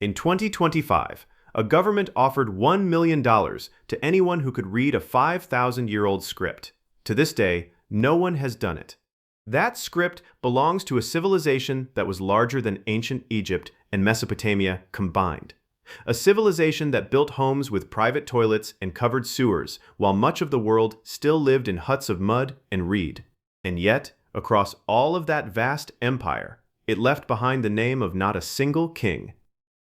In 2025, a government offered $1 million to anyone who could read a 5,000-year-old script. To this day, no one has done it. That script belongs to a civilization that was larger than ancient Egypt and Mesopotamia combined. A civilization that built homes with private toilets and covered sewers, while much of the world still lived in huts of mud and reed. And yet, across all of that vast empire, it left behind the name of not a single king.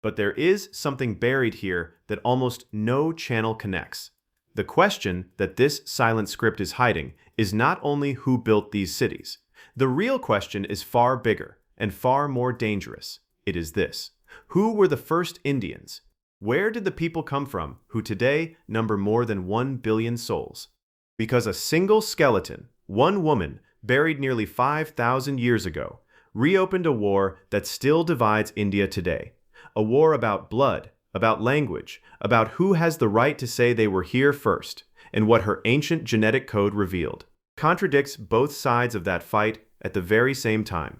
But there is something buried here that almost no channel connects. The question that this silent script is hiding is not only who built these cities. The real question is far bigger and far more dangerous. It is this: who were the first Indians? Where did the people come from who today number more than 1 billion souls? Because a single skeleton, one woman, buried nearly 5,000 years ago, reopened a war that still divides India today. A war about blood, about language, about who has the right to say they were here first, and what her ancient genetic code revealed. Contradicts both sides of that fight at the very same time.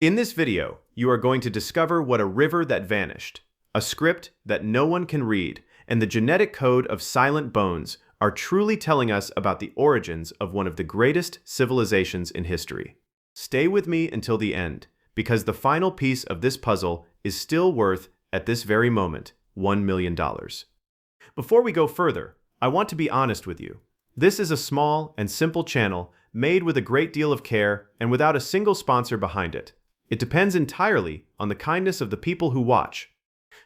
In this video, you are going to discover what a river that vanished, a script that no one can read, and the genetic code of silent bones are truly telling us about the origins of one of the greatest civilizations in history. Stay with me until the end, because the final piece of this puzzle is still worth, at this very moment, $1 million. Before we go further, I want to be honest with you. This is a small and simple channel made with a great deal of care and without a single sponsor behind it. It depends entirely on the kindness of the people who watch.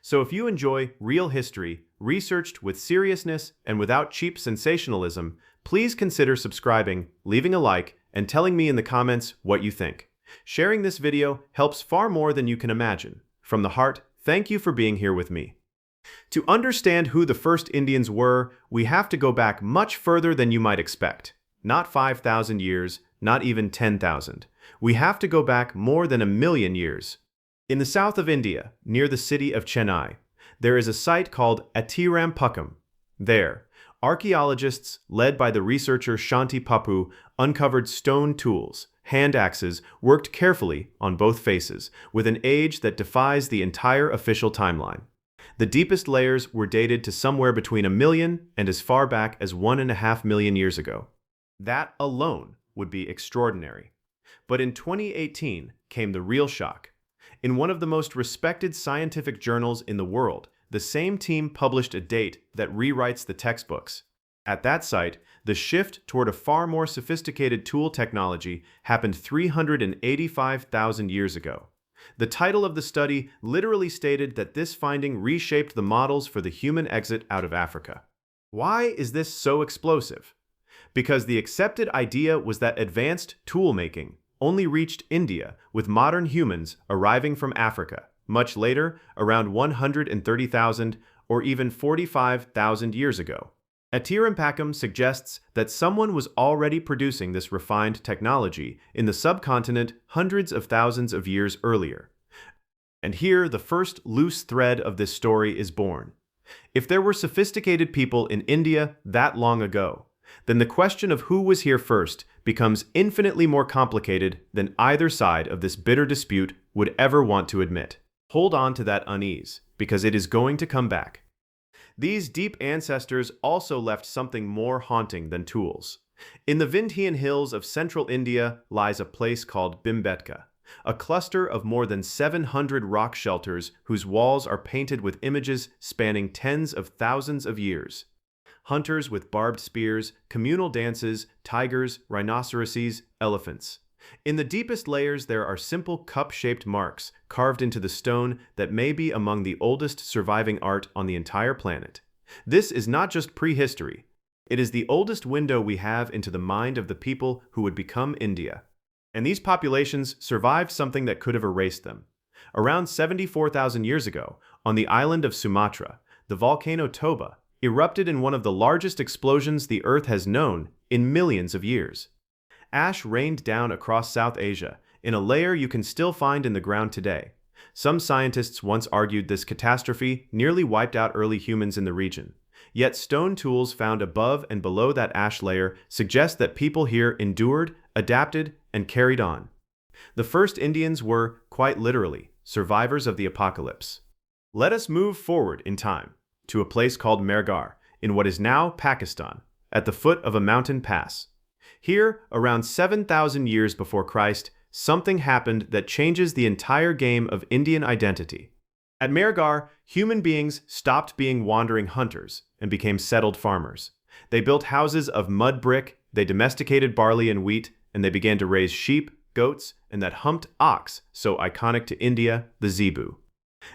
So if you enjoy real history, researched with seriousness and without cheap sensationalism, please consider subscribing, leaving a like, and telling me in the comments what you think. Sharing this video helps far more than you can imagine. From the heart, thank you for being here with me. To understand who the first Indians were, we have to go back much further than you might expect. Not 5,000 years, not even 10,000. We have to go back more than 1 million years. In the south of India, near the city of Chennai, there is a site called Atirampakkam. There, archaeologists, led by the researcher Shanti Pappu, uncovered stone tools, hand axes, worked carefully on both faces, with an age that defies the entire official timeline. The deepest layers were dated to somewhere between 1 million and as far back as 1.5 million years ago. That alone would be extraordinary. But in 2018 came the real shock. In one of the most respected scientific journals in the world, the same team published a date that rewrites the textbooks. At that site, the shift toward a far more sophisticated tool technology happened 385,000 years ago. The title of the study literally stated that this finding reshaped the models for the human exit out of Africa. Why is this so explosive? Because the accepted idea was that advanced tool-making only reached India with modern humans arriving from Africa, much later, around 130,000 or even 45,000 years ago. Atirampakkam suggests that someone was already producing this refined technology in the subcontinent hundreds of thousands of years earlier. And here, the first loose thread of this story is born. If there were sophisticated people in India that long ago, then the question of who was here first becomes infinitely more complicated than either side of this bitter dispute would ever want to admit. Hold on to that unease, because it is going to come back. These deep ancestors also left something more haunting than tools. In the Vindhyan hills of central India lies a place called Bhimbetka, a cluster of more than 700 rock shelters whose walls are painted with images spanning tens of thousands of years. Hunters with barbed spears, communal dances, tigers, rhinoceroses, elephants. In the deepest layers there are simple cup-shaped marks carved into the stone that may be among the oldest surviving art on the entire planet. This is not just prehistory. It is the oldest window we have into the mind of the people who would become India. And these populations survived something that could have erased them. Around 74,000 years ago, on the island of Sumatra, the volcano Toba erupted in one of the largest explosions the Earth has known in millions of years. Ash rained down across South Asia in a layer you can still find in the ground today. Some scientists once argued this catastrophe nearly wiped out early humans in the region. Yet stone tools found above and below that ash layer suggest that people here endured, adapted, and carried on. The first Indians were, quite literally, survivors of the apocalypse. Let us move forward in time to a place called Mehrgarh in what is now Pakistan, at the foot of a mountain pass. Here, around 7,000 years before Christ, something happened that changes the entire game of Indian identity. At Mehrgarh, human beings stopped being wandering hunters and became settled farmers. They built houses of mud brick, they domesticated barley and wheat, and they began to raise sheep, goats, and that humped ox so iconic to India, the zebu.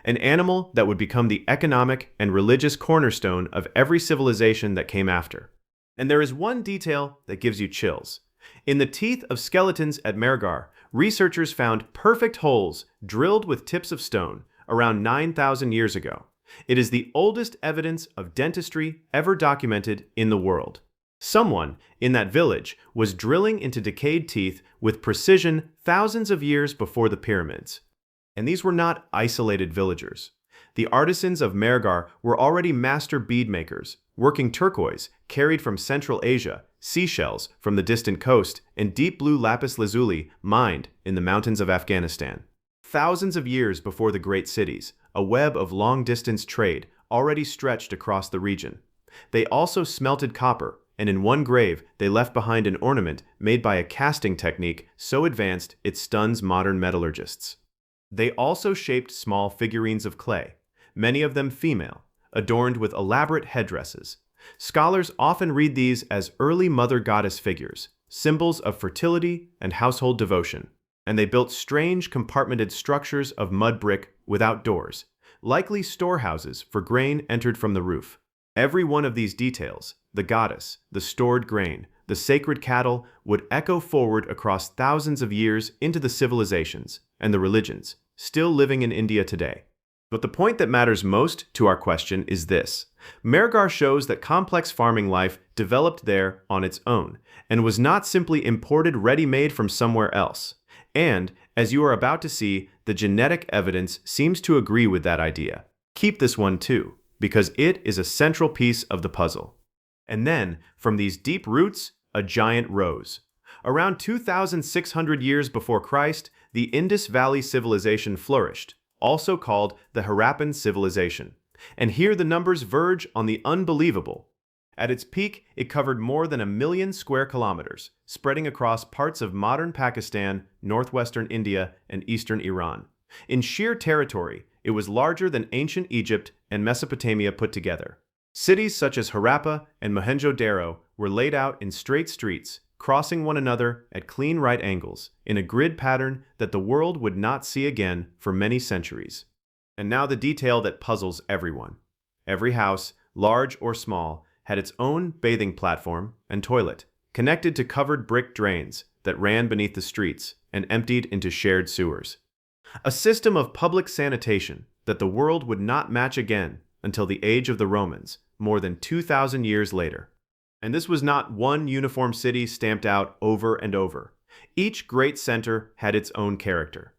An animal that would become the economic and religious cornerstone of every civilization that came after. And there is one detail that gives you chills. In the teeth of skeletons at Mehrgarh, researchers found perfect holes drilled with tips of stone around 9,000 years ago. It is the oldest evidence of dentistry ever documented in the world. Someone in that village was drilling into decayed teeth with precision thousands of years before the pyramids. And these were not isolated villagers. The artisans of Mehrgarh were already master bead makers, working turquoise carried from Central Asia, seashells from the distant coast, and deep blue lapis lazuli mined in the mountains of Afghanistan. Thousands of years before the great cities, a web of long-distance trade already stretched across the region. They also smelted copper, and in one grave they left behind an ornament made by a casting technique so advanced it stuns modern metallurgists. They also shaped small figurines of clay, many of them female, adorned with elaborate headdresses. Scholars often read these as early mother goddess figures, symbols of fertility and household devotion. And they built strange compartmented structures of mud brick without doors, likely storehouses for grain entered from the roof. Every one of these details, the goddess, the stored grain, the sacred cattle, would echo forward across thousands of years into the civilizations and the religions still living in India today. But the point that matters most to our question is this. Mehrgarh shows that complex farming life developed there on its own and was not simply imported ready-made from somewhere else. And, as you are about to see, the genetic evidence seems to agree with that idea. Keep this one too, because it is a central piece of the puzzle. And then, from these deep roots, a giant rose. Around 2,600 years before Christ, the Indus Valley Civilization flourished, also called the Harappan Civilization. And here the numbers verge on the unbelievable. At its peak, it covered more than 1 million square kilometers, spreading across parts of modern Pakistan, northwestern India, and eastern Iran. In sheer territory, it was larger than ancient Egypt and Mesopotamia put together. Cities such as Harappa and Mohenjo-daro were laid out in straight streets, crossing one another at clean right angles, in a grid pattern that the world would not see again for many centuries. And now the detail that puzzles everyone. Every house, large or small, had its own bathing platform and toilet, connected to covered brick drains that ran beneath the streets and emptied into shared sewers. A system of public sanitation that the world would not match again until the age of the Romans, more than 2,000 years later. And this was not one uniform city stamped out over and over. Each great center had its own character.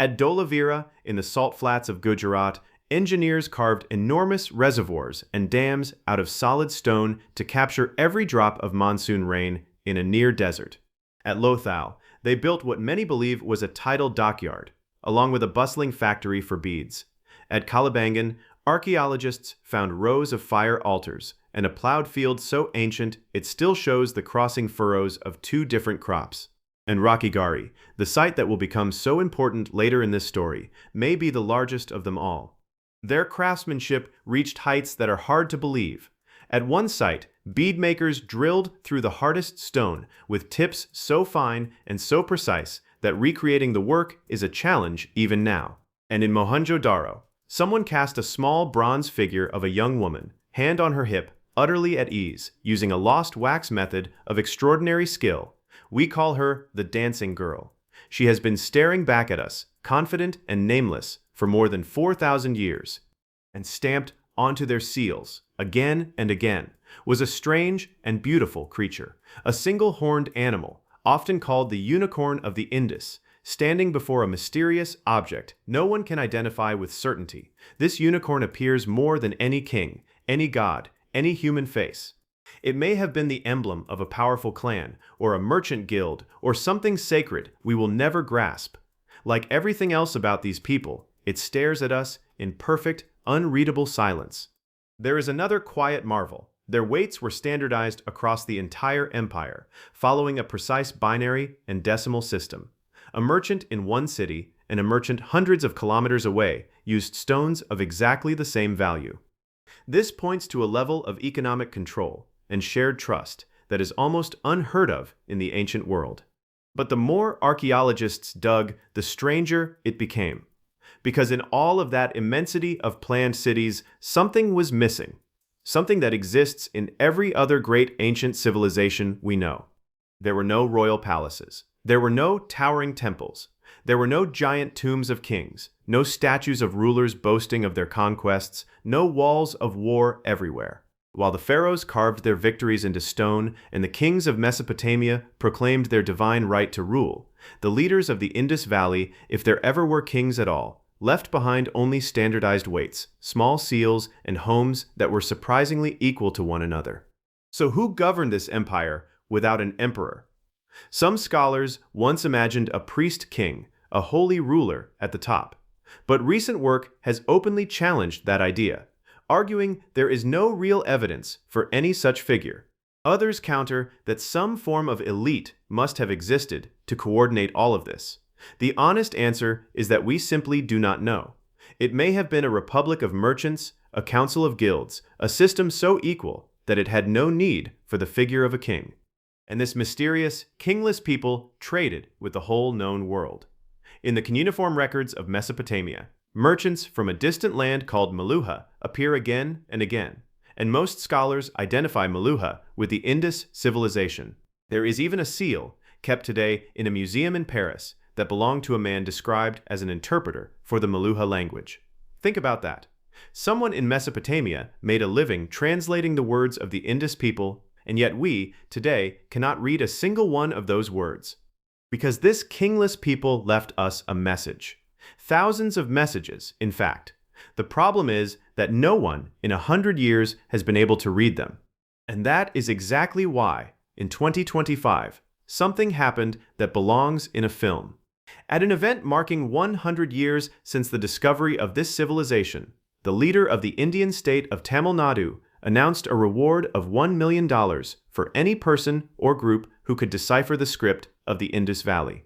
At Dholavira, in the salt flats of Gujarat, engineers carved enormous reservoirs and dams out of solid stone to capture every drop of monsoon rain in a near desert. At Lothal, they built what many believe was a tidal dockyard, along with a bustling factory for beads. At Kalibangan, archaeologists found rows of fire altars and a plowed field so ancient it still shows the crossing furrows of 2 different crops. And Rakhigarhi, the site that will become so important later in this story, may be the largest of them all. Their craftsmanship reached heights that are hard to believe. At one site, bead makers drilled through the hardest stone with tips so fine and so precise that recreating the work is a challenge even now. And in Mohenjo-daro, someone cast a small bronze figure of a young woman, hand on her hip, utterly at ease, using a lost wax method of extraordinary skill. We call her the dancing girl. She has been staring back at us, confident and nameless, for more than 4,000 years. And stamped onto their seals, again and again, was a strange and beautiful creature, a single-horned animal, often called the unicorn of the Indus, standing before a mysterious object no one can identify with certainty. This unicorn appears more than any king, any god, any human face. It may have been the emblem of a powerful clan, or a merchant guild, or something sacred we will never grasp. Like everything else about these people, it stares at us in perfect, unreadable silence. There is another quiet marvel. Their weights were standardized across the entire empire, following a precise binary and decimal system. A merchant in one city and a merchant hundreds of kilometers away used stones of exactly the same value. This points to a level of economic control and shared trust that is almost unheard of in the ancient world. But the more archaeologists dug, the stranger it became. Because in all of that immensity of planned cities, something was missing. Something that exists in every other great ancient civilization we know. There were no royal palaces. There were no towering temples. There were no giant tombs of kings, no statues of rulers boasting of their conquests, no walls of war everywhere. While the pharaohs carved their victories into stone and the kings of Mesopotamia proclaimed their divine right to rule, the leaders of the Indus Valley, if there ever were kings at all, left behind only standardized weights, small seals, and homes that were surprisingly equal to one another. So who governed this empire without an emperor? Some scholars once imagined a priest-king, a holy ruler at the top. But recent work has openly challenged that idea, arguing there is no real evidence for any such figure. Others counter that some form of elite must have existed to coordinate all of this. The honest answer is that we simply do not know. It may have been a republic of merchants, a council of guilds, a system so equal that it had no need for the figure of a king. And this mysterious, kingless people traded with the whole known world. In the cuneiform records of Mesopotamia, merchants from a distant land called Meluha appear again and again, and most scholars identify Meluha with the Indus civilization. There is even a seal, kept today in a museum in Paris, that belonged to a man described as an interpreter for the Meluha language. Think about that. Someone in Mesopotamia made a living translating the words of the Indus people, and yet we, today, cannot read a single one of those words. Because this kingless people left us a message. Thousands of messages, in fact. The problem is that no one in 100 years has been able to read them. And that is exactly why, in 2025, something happened that belongs in a film. At an event marking 100 years since the discovery of this civilization, the leader of the Indian state of Tamil Nadu announced a reward of $1 million for any person or group who could decipher the script of the Indus Valley.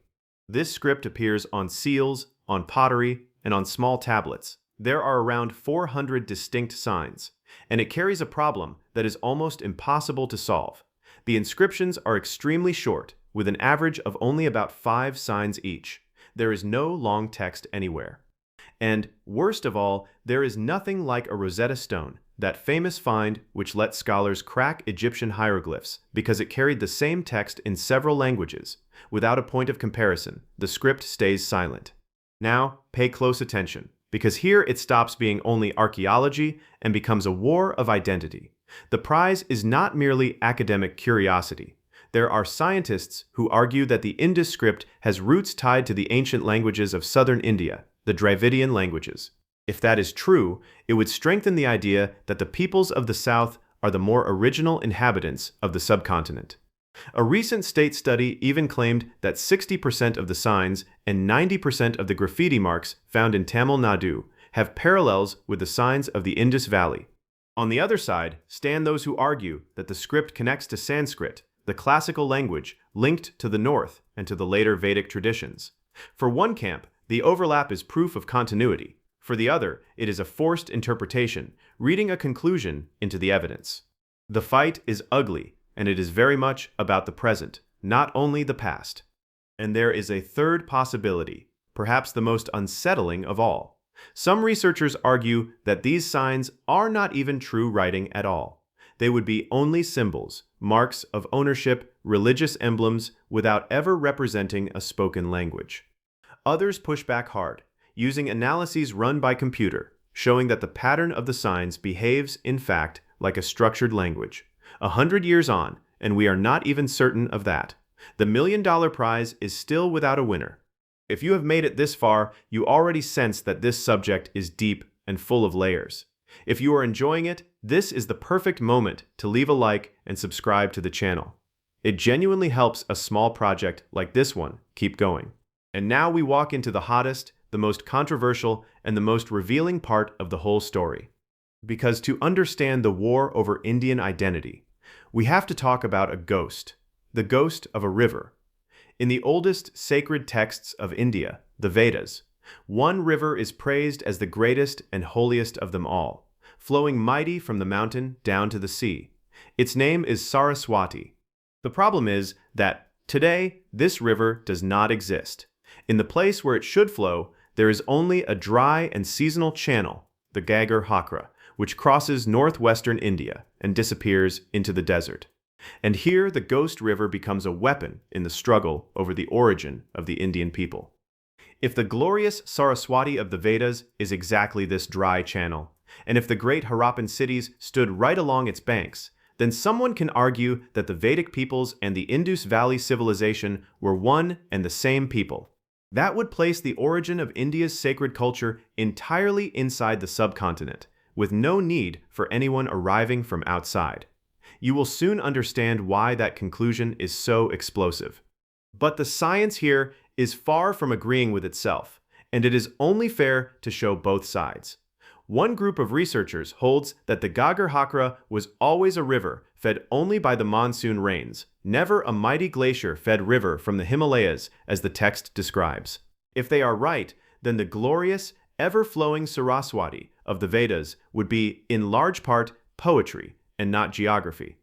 This script appears on seals, on pottery, and on small tablets. There are around 400 distinct signs, and it carries a problem that is almost impossible to solve. The inscriptions are extremely short, with an average of only about 5 signs each. There is no long text anywhere. And, worst of all, there is nothing like a Rosetta Stone, that famous find which let scholars crack Egyptian hieroglyphs because it carried the same text in several languages. Without a point of comparison, the script stays silent. Now, pay close attention, because here it stops being only archaeology and becomes a war of identity. The prize is not merely academic curiosity. There are scientists who argue that the Indus script has roots tied to the ancient languages of southern India, the Dravidian languages. If that is true, it would strengthen the idea that the peoples of the South are the more original inhabitants of the subcontinent. A recent state study even claimed that 60% of the signs and 90% of the graffiti marks found in Tamil Nadu have parallels with the signs of the Indus Valley. On the other side stand those who argue that the script connects to Sanskrit, the classical language linked to the North and to the later Vedic traditions. For one camp, the overlap is proof of continuity. For the other, it is a forced interpretation, reading a conclusion into the evidence. The fight is ugly, and it is very much about the present, not only the past. And there is a third possibility, perhaps the most unsettling of all. Some researchers argue that these signs are not even true writing at all. They would be only symbols, marks of ownership, religious emblems, without ever representing a spoken language. Others push back hard, using analyses run by computer, showing that the pattern of the signs behaves, in fact, like a structured language. 100 years on, and we are not even certain of that. The $1 million prize is still without a winner. If you have made it this far, you already sense that this subject is deep and full of layers. If you are enjoying it, this is the perfect moment to leave a like and subscribe to the channel. It genuinely helps a small project like this one keep going. And now we walk into the hottest, the most controversial, and the most revealing part of the whole story. Because to understand the war over Indian identity, we have to talk about a ghost, the ghost of a river. In the oldest sacred texts of India, the Vedas, one river is praised as the greatest and holiest of them all, flowing mighty from the mountain down to the sea. Its name is Saraswati. The problem is that today, this river does not exist. In the place where it should flow, there is only a dry and seasonal channel, the Rakhigarhi, which crosses northwestern India and disappears into the desert. And here the ghost river becomes a weapon in the struggle over the origin of the Indian people. If the glorious Saraswati of the Vedas is exactly this dry channel, and if the great Harappan cities stood right along its banks, then someone can argue that the Vedic peoples and the Indus Valley Civilization were one and the same people. That would place the origin of India's sacred culture entirely inside the subcontinent, with no need for anyone arriving from outside. You will soon understand why that conclusion is so explosive. But the science here is far from agreeing with itself, and it is only fair to show both sides. One group of researchers holds that the Rakhigarhi was always a river fed only by the monsoon rains, never a mighty glacier-fed river from the Himalayas, as the text describes. If they are right, then the glorious, ever-flowing Saraswati of the Vedas would be, in large part, poetry and not geography.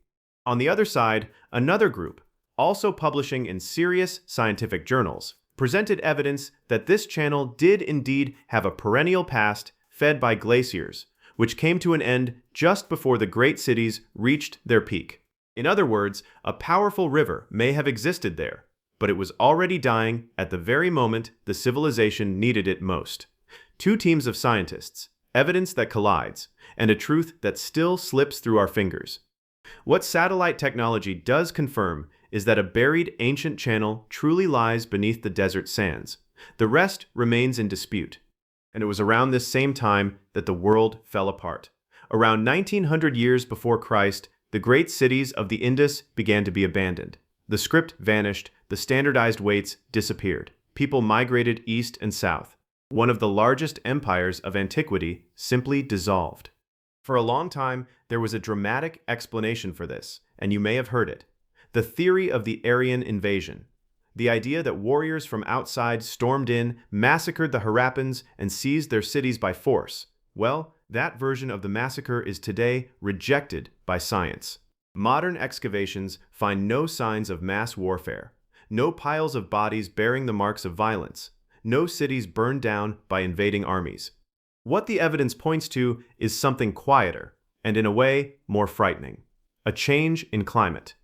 On the other side, another group, also publishing in serious scientific journals, presented evidence that this channel did indeed have a perennial past fed by glaciers, which came to an end just before the great cities reached their peak. In other words, a powerful river may have existed there, but it was already dying at the very moment the civilization needed it most. Two teams of scientists, evidence that collides, and a truth that still slips through our fingers. What satellite technology does confirm is that a buried ancient channel truly lies beneath the desert sands. The rest remains in dispute. And it was around this same time that the world fell apart. Around 1900 years before Christ, the great cities of the Indus began to be abandoned. The script vanished, the standardized weights disappeared. People migrated east and south. One of the largest empires of antiquity simply dissolved. For a long time, there was a dramatic explanation for this, and you may have heard it. The theory of the Aryan invasion. The idea that warriors from outside stormed in, massacred the Harappans, and seized their cities by force. Well, that version of the massacre is today rejected by science. Modern excavations find no signs of mass warfare, no piles of bodies bearing the marks of violence, no cities burned down by invading armies. What the evidence points to is something quieter, and in a way, more frightening. A change in climate.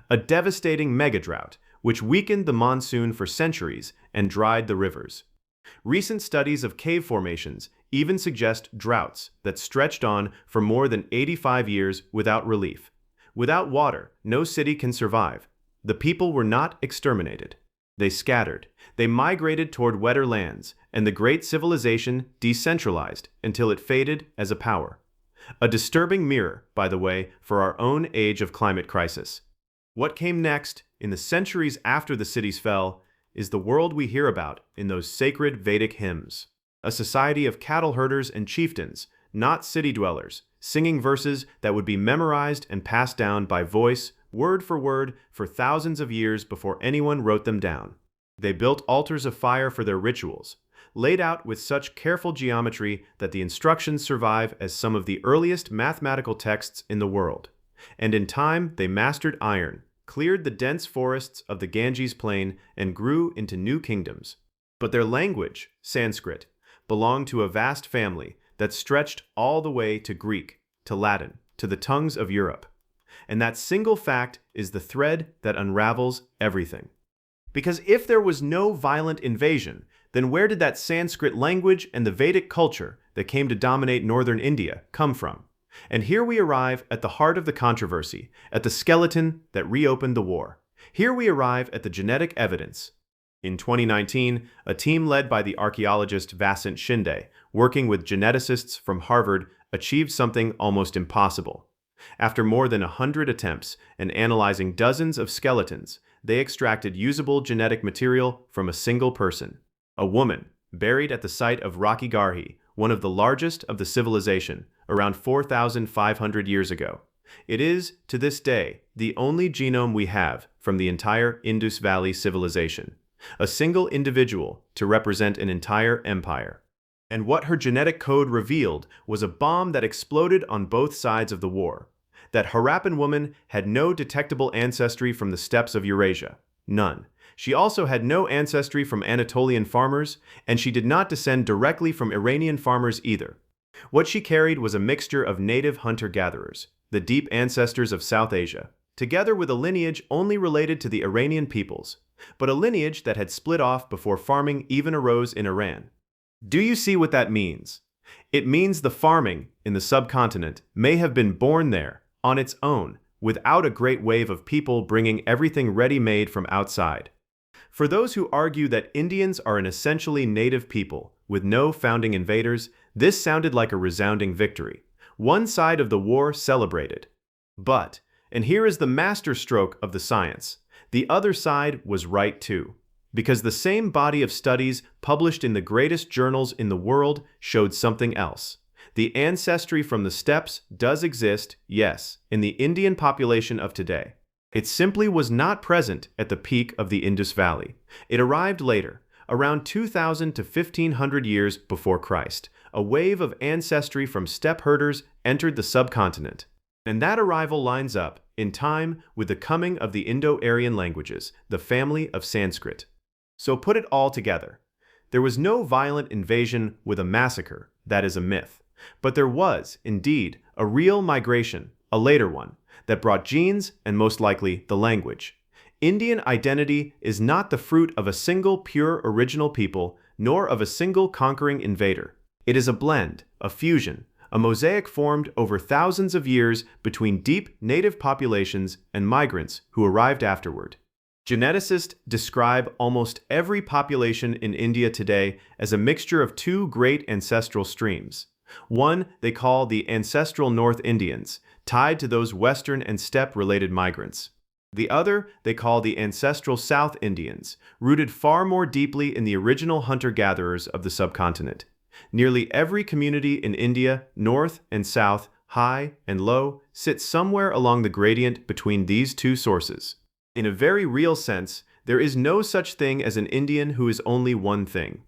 A devastating megadrought, which weakened the monsoon for centuries and dried the rivers. Recent studies of cave formations even suggest droughts that stretched on for more than 85 years without relief. Without water, no city can survive. The people were not exterminated. They scattered. They migrated toward wetter lands, and the great civilization decentralized until it faded as a power. A disturbing mirror, by the way, for our own age of climate crisis. What came next, in the centuries after the cities fell, is the world we hear about in those sacred Vedic hymns. A society of cattle herders and chieftains, not city dwellers, singing verses that would be memorized and passed down by voice, word, for thousands of years before anyone wrote them down. They built altars of fire for their rituals, laid out with such careful geometry that the instructions survive as some of the earliest mathematical texts in the world. And in time, they mastered iron, cleared the dense forests of the Ganges plain, and grew into new kingdoms. But their language, Sanskrit, belonged to a vast family that stretched all the way to Greek, to Latin, to the tongues of Europe. And that single fact is the thread that unravels everything. Because if there was no violent invasion, then where did that Sanskrit language and the Vedic culture that came to dominate northern India come from? And here we arrive at the heart of the controversy, at the skeleton that reopened the war. Here we arrive at the genetic evidence. In 2019, a team led by the archaeologist Vasant Shinde, working with geneticists from Harvard, achieved something almost impossible. After more than 100 attempts and analyzing dozens of skeletons, they extracted usable genetic material from a single person, a woman, buried at the site of Rakhigarhi, one of the largest of the civilization, around 4,500 years ago. It is, to this day, the only genome we have from the entire Indus Valley Civilization, a single individual to represent an entire empire. And what her genetic code revealed was a bomb that exploded on both sides of the war. That Harappan woman had no detectable ancestry from the steppes of Eurasia. None. She also had no ancestry from Anatolian farmers, and she did not descend directly from Iranian farmers either. What she carried was a mixture of native hunter-gatherers, the deep ancestors of South Asia, together with a lineage only related to the Iranian peoples, but a lineage that had split off before farming even arose in Iran. Do you see what that means? It means the farming in the subcontinent may have been born there, on its own, without a great wave of people bringing everything ready-made from outside. For those who argue that Indians are an essentially native people, with no founding invaders, this sounded like a resounding victory. One side of the war celebrated. But, and here is the masterstroke of the science, the other side was right too. Because the same body of studies published in the greatest journals in the world showed something else. The ancestry from the steppes does exist, yes, in the Indian population of today. It simply was not present at the peak of the Indus Valley. It arrived later, around 2,000 to 1,500 years before Christ. A wave of ancestry from steppe herders entered the subcontinent. And that arrival lines up, in time, with the coming of the Indo-Aryan languages, the family of Sanskrit. So put it all together. There was no violent invasion with a massacre, that is a myth. But there was, indeed, a real migration, a later one, that brought genes and most likely the language. Indian identity is not the fruit of a single pure original people, nor of a single conquering invader. It is a blend, a fusion, a mosaic formed over thousands of years between deep native populations and migrants who arrived afterward. Geneticists describe almost every population in India today as a mixture of two great ancestral streams. One they call the ancestral North Indians, tied to those Western and steppe-related migrants. The other they call the ancestral South Indians, rooted far more deeply in the original hunter-gatherers of the subcontinent. Nearly every community in India, north and south, high and low, sits somewhere along the gradient between these two sources. In a very real sense, there is no such thing as an Indian who is only one thing.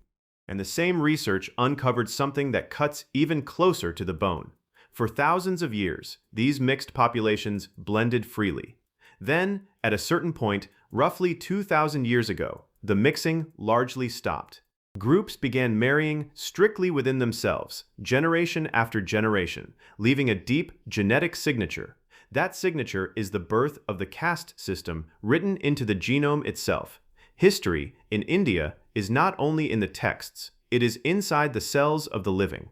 And the same research uncovered something that cuts even closer to the bone. For thousands of years, these mixed populations blended freely. Then, at a certain point, roughly 2,000 years ago, the mixing largely stopped. Groups began marrying strictly within themselves, generation after generation, leaving a deep genetic signature. That signature is the birth of the caste system written into the genome itself. History, in India, is not only in the texts, it is inside the cells of the living.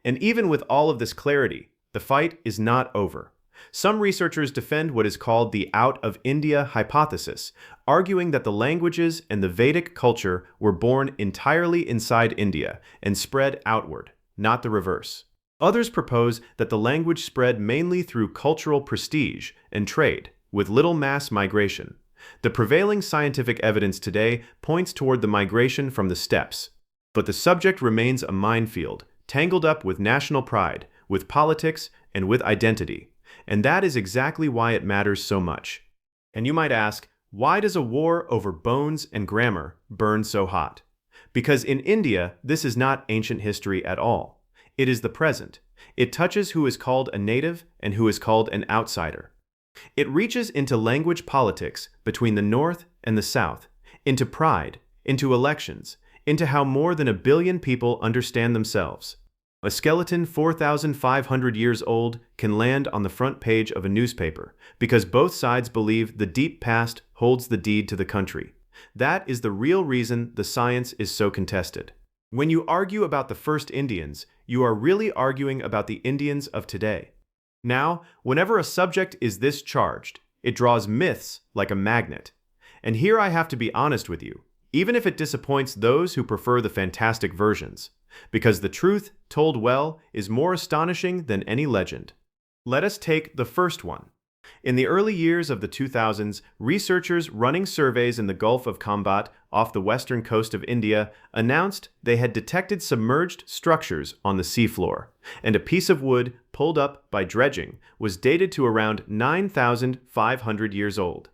And even with all of this clarity, the fight is not over. Some researchers defend what is called the out of India hypothesis, arguing that the languages and the Vedic culture were born entirely inside India and spread outward, not the reverse. Others propose that the language spread mainly through cultural prestige and trade, with little mass migration. The prevailing scientific evidence today points toward the migration from the steppes. But the subject remains a minefield, tangled up with national pride, with politics, and with identity. And that is exactly why it matters so much. And you might ask, why does a war over bones and grammar burn so hot? Because in India, this is not ancient history at all. It is the present. It touches who is called a native and who is called an outsider. It reaches into language politics between the North and the South, into pride, into elections, into how more than 1 billion people understand themselves. A skeleton 4,500 years old can land on the front page of a newspaper because both sides believe the deep past holds the deed to the country. That is the real reason the science is so contested. When you argue about the first Indians, you are really arguing about the Indians of today. Now, whenever a subject is this charged, it draws myths like a magnet. And here I have to be honest with you, even if it disappoints those who prefer the fantastic versions, because the truth, told well, is more astonishing than any legend. Let us take the first one. In the early years of the 2000s, researchers running surveys in the Gulf of Combat off the western coast of India, announced they had detected submerged structures on the seafloor, and a piece of wood pulled up by dredging was dated to around 9,500 years old.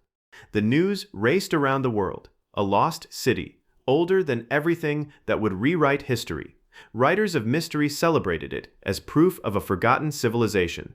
The news raced around the world, a lost city, older than everything that would rewrite history. Writers of mystery celebrated it as proof of a forgotten civilization.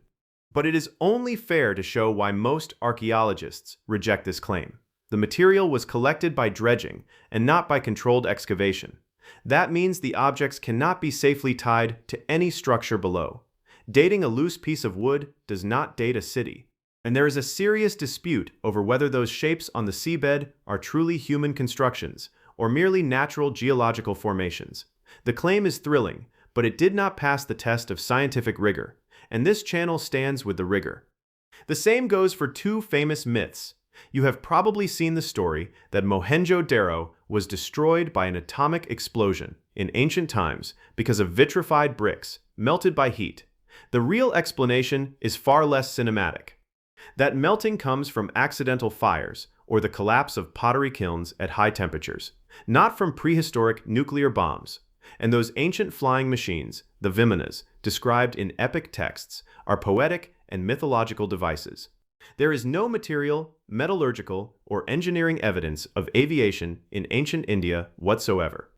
But it is only fair to show why most archaeologists reject this claim. The material was collected by dredging and not by controlled excavation. That means the objects cannot be safely tied to any structure below. Dating a loose piece of wood does not date a city. And there is a serious dispute over whether those shapes on the seabed are truly human constructions or merely natural geological formations. The claim is thrilling, but it did not pass the test of scientific rigor, and this channel stands with the rigor. The same goes for two famous myths. You have probably seen the story that Mohenjo-daro was destroyed by an atomic explosion in ancient times because of vitrified bricks melted by heat. The real explanation is far less cinematic. That melting comes from accidental fires or the collapse of pottery kilns at high temperatures, not from prehistoric nuclear bombs. And those ancient flying machines, the vimanas, described in epic texts, are poetic and mythological devices. There is no material, metallurgical, or engineering evidence of aviation in ancient India whatsoever.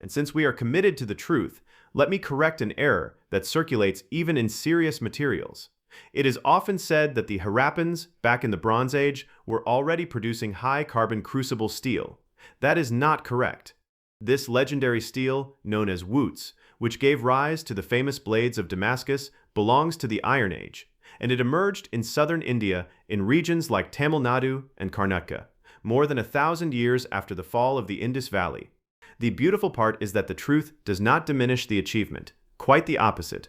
And since we are committed to the truth, let me correct an error that circulates even in serious materials. It is often said that the Harappans, back in the Bronze Age, were already producing high-carbon crucible steel. That is not correct. This legendary steel, known as woots, which gave rise to the famous blades of Damascus, belongs to the Iron Age, and it emerged in southern India in regions like Tamil Nadu and Karnataka, more than 1,000 years after the fall of the Indus Valley. The beautiful part is that the truth does not diminish the achievement, quite the opposite.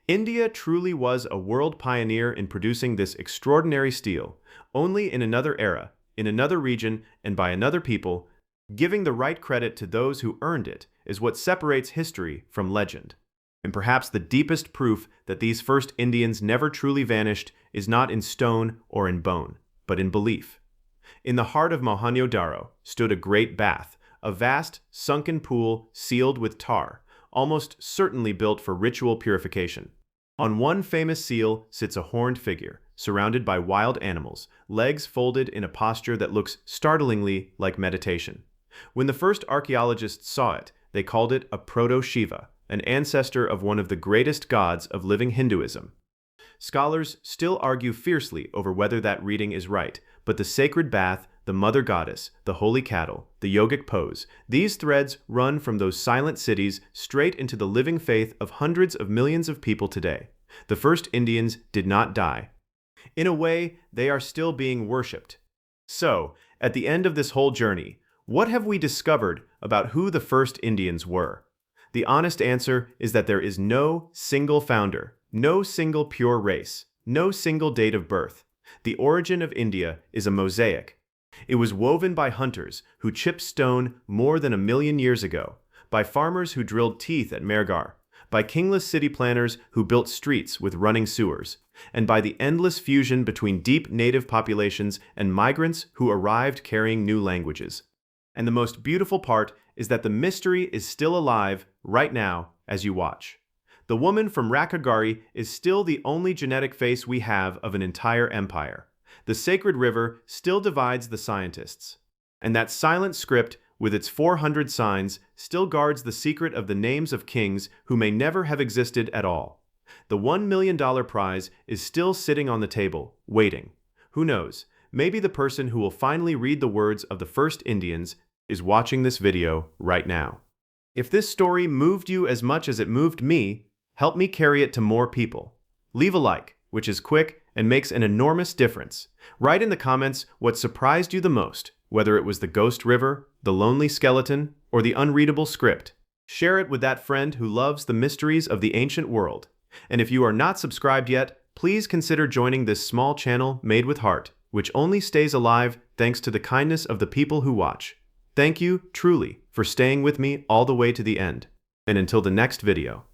India truly was a world pioneer in producing this extraordinary steel, only in another era, in another region, and by another people. Giving the right credit to those who earned it is what separates history from legend. And perhaps the deepest proof that these first Indians never truly vanished is not in stone or in bone, but in belief. In the heart of Mohenjo-daro stood a great bath, a vast, sunken pool sealed with tar, almost certainly built for ritual purification. On one famous seal sits a horned figure, surrounded by wild animals, legs folded in a posture that looks startlingly like meditation. When the first archaeologists saw it, they called it a proto-Shiva, an ancestor of one of the greatest gods of living Hinduism. Scholars still argue fiercely over whether that reading is right, but the sacred bath, the mother goddess, the holy cattle, the yogic pose, these threads run from those silent cities straight into the living faith of hundreds of millions of people today. The first Indians did not die. In a way, they are still being worshipped. So, at the end of this whole journey, what have we discovered about who the first Indians were? The honest answer is that there is no single founder, no single pure race, no single date of birth. The origin of India is a mosaic. It was woven by hunters who chipped stone more than 1,000,000 years ago, by farmers who drilled teeth at Mehrgarh, by kingless city planners who built streets with running sewers, and by the endless fusion between deep native populations and migrants who arrived carrying new languages. And the most beautiful part is that the mystery is still alive right now as you watch. The woman from Rakhigarhi is still the only genetic face we have of an entire empire. The sacred river still divides the scientists. And that silent script, with its 400 signs, still guards the secret of the names of kings who may never have existed at all. The $1 million prize is still sitting on the table, waiting. Who knows? Maybe the person who will finally read the words of the first Indians is watching this video right now. If this story moved you as much as it moved me, help me carry it to more people. Leave a like, which is quick and makes an enormous difference. Write in the comments what surprised you the most, whether it was the ghost river, the lonely skeleton, or the unreadable script. Share it with that friend who loves the mysteries of the ancient world. And if you are not subscribed yet, please consider joining this small channel made with heart, which only stays alive thanks to the kindness of the people who watch. Thank you, truly, for staying with me all the way to the end. And until the next video.